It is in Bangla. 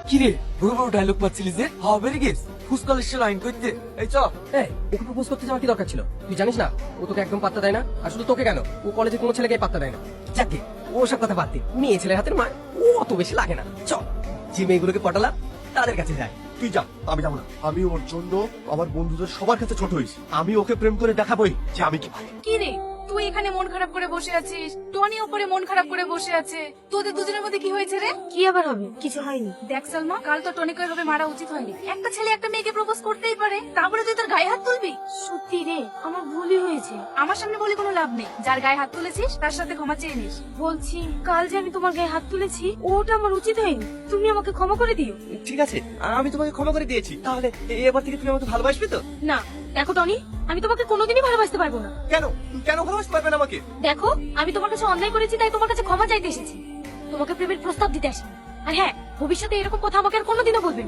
কিরে বড় বড় ডায়লগ পাচ্ছিলি যে হাওয়া বেরিয়ে গেছ ফুসকালের সে লাইন করতে এই চ এই ওকে প্রপোজ করতে যাওয়ার কি দরকার ছিল? তুই জানিস না ও তোকে একদম পাত্তা দেয় না, আর শুধু তোকে কেন, ও কলেজে কোনো ছেলেকে পাত্তা দেয় না। যাকে ওসব কথা বাদ দে, মেয়ে ছেলের হাতের মার ও অত বেশি লাগে না। চ, যে মেয়েগুলোকে পটালাম তাদের কাছে যাই। তুই যা, আমি যাবো না। আমি ওর জন্য আমার বন্ধুদের সবার কাছে ছোট হয়েছি। আমি ওকে প্রেম করে দেখাবোই যে আমি কি পারি। কি রে তুই এখানে মন খারাপ করে বসে আছিস, টনি ওপরে মন খারাপ করে বসে আছে, তোদের দুজনের মধ্যে কি হয়েছে রে? কি আবার হবে? কিছু হয়নি। দেখ সালমা, কাল তো টনিকে এভাবে মারা উচিত হয়নি। একটা ছেলে একটা মেয়েকে প্রপোজ করতেই পারে, তারপরে তুই তোর গায়ে হাত তুলবি? সত্যি রে, আমার ভুলই হয়েছে। আমার সামনে বলে কোনো লাভ নেই, যার গায়ে হাত তুলেছিস তার সাথে ক্ষমা চেয়ে নিস। বলছি কাল যে আমি তোমার গায়ে হাত তুলেছি ওটা আমার উচিত হয়নি, তুমি আমাকে ক্ষমা করে দিও। ঠিক আছে, আমি তোমাকে ক্ষমা করে দিয়েছি। তাহলে এবার থেকে তুমি আমাকে ভালোবাসবে তো? না দেখো টনি, আমি তোমাকে কোনোদিনই ভালোবাসতে পারবো না। কেন কেন ভালোবাসতে পারবেন আমাকে? দেখো আমি তোমার কাছে অন্যায় করেছি, তাই তোমার কাছে ক্ষমা চাইতে এসেছি, তোমাকে প্রেমের প্রস্তাব দিতে আসিনি। আর হ্যাঁ, ভবিষ্যতে এরকম কথা আমাকে আর কোনোদিনও বলবে না।